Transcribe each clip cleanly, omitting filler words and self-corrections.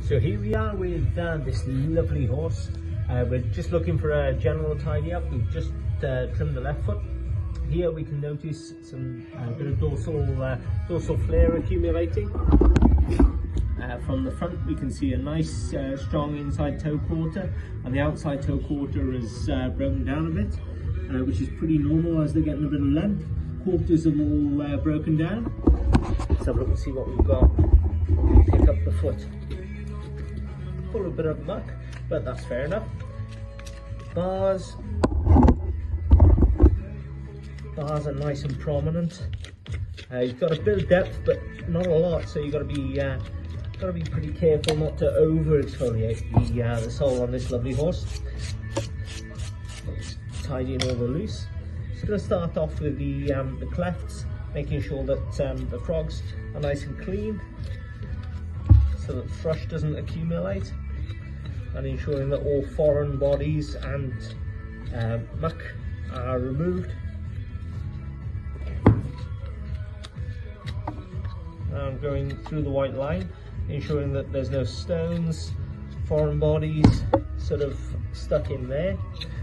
So here we are with this lovely horse. We're just looking for a general tidy up. We've just trimmed the left foot. Here we can notice some bit of dorsal flare accumulating. From the front we can see a nice strong inside toe quarter, and the outside toe quarter is broken down a bit, which is pretty normal as they're getting a bit of length. Quarters have all broken down. Let's have a look and see what we've got. Pick up the foot. Full of a bit of muck, but that's fair enough. Bars are nice and prominent. You've got a bit of depth, but not a lot, so you've got to be pretty careful not to over exfoliate the sole on this lovely horse. Tidying all the loose. Just going to start off with the clefts, making sure that the frogs are nice and clean, so that thrush doesn't accumulate, and ensuring that all foreign bodies and muck are removed. Now I'm going through the white line, ensuring that there's no stones, foreign bodies sort of stuck in there,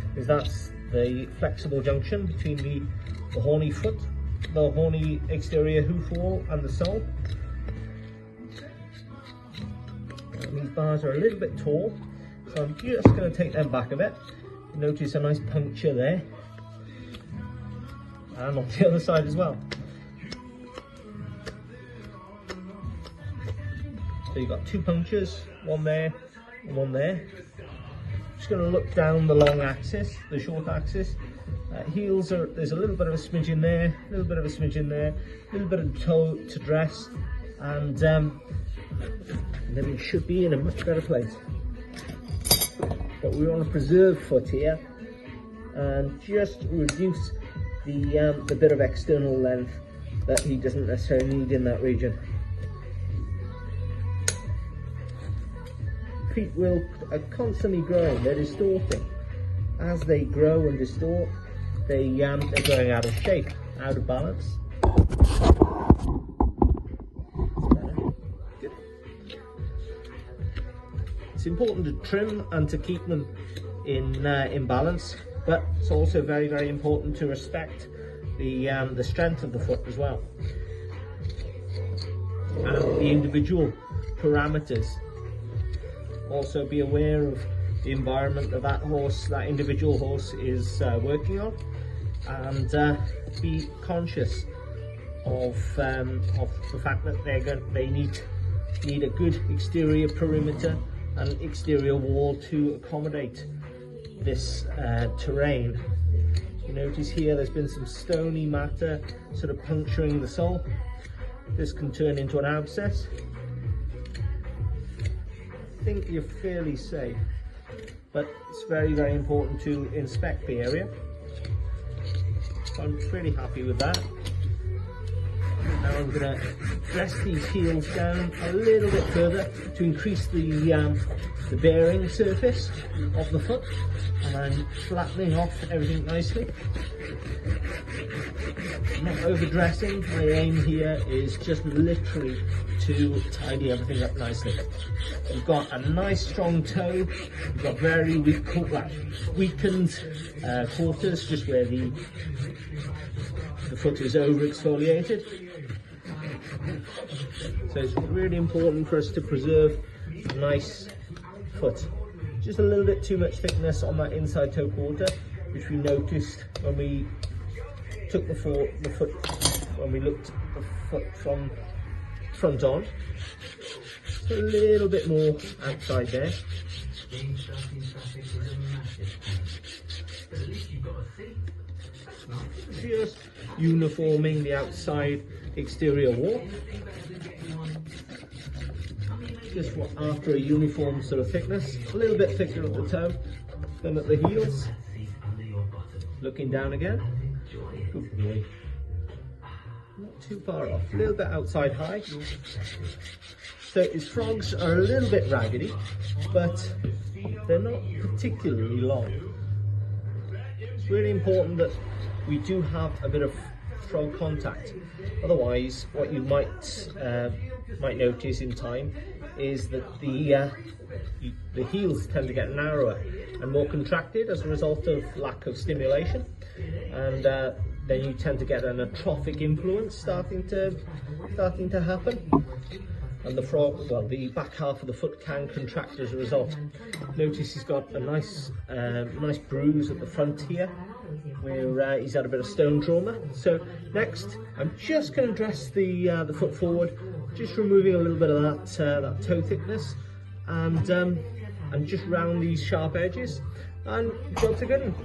because that's the flexible junction between the horny foot, the horny exterior hoof wall and the sole. And these bars are a little bit tall, so I'm just going to take them back a bit. Notice a nice puncture there, and on the other side as well. So you've got two punctures, one there and one there. Just going to look down the long axis, the short axis. Heels there's a little bit of a smidge there, a little bit of a smidge there, a little bit of toe to dress, and then we should be in a much better place. But we want to preserve foot here and just reduce the bit of external length that he doesn't necessarily need in that region. Feet are constantly growing, they're distorting. As they grow and distort, they're going out of shape, out of balance. Good. It's important to trim and to keep them in balance, but it's also very, very important to respect the strength of the foot as well, and the individual parameters. Also be aware of the environment that that individual horse is working on, and be conscious of the fact that they need a good exterior perimeter and exterior wall to accommodate this terrain. You notice here there's been some stony matter sort of puncturing the sole. This can turn into an abscess. I think you're fairly safe, but it's very, very important to inspect the area. So I'm pretty happy with that. Now I'm going to press these heels down a little bit further to increase the bearing surface of the foot, and I'm flattening off everything nicely. Not overdressing. My aim here is just literally to tidy everything up nicely. We've got a nice strong toe, we've got very weakened quarters, just where the foot is over exfoliated. So it's really important for us to preserve a nice foot. Just a little bit too much thickness on that inside toe quarter, which we noticed when we took the foot, when we looked at the foot from front on. So a little bit more outside there. Just uniforming the outside exterior wall. Just after a uniform sort of thickness, a little bit thicker at the toe than at the heels. Looking down again. Good boy. Not too far off, a little bit outside high. So his frogs are a little bit raggedy, but they're not particularly long. It's really important that we do have a bit of frog contact. Otherwise, what you might notice in time is that the heels tend to get narrower and more contracted as a result of lack of stimulation, and then you tend to get an atrophic influence starting to happen. And the back half of the foot can contract as a result. Notice he's got a nice bruise at the front here, where he's had a bit of stone trauma. So next, I'm just going to dress the foot forward, just removing a little bit of that toe thickness, and just round these sharp edges, and job's a good one.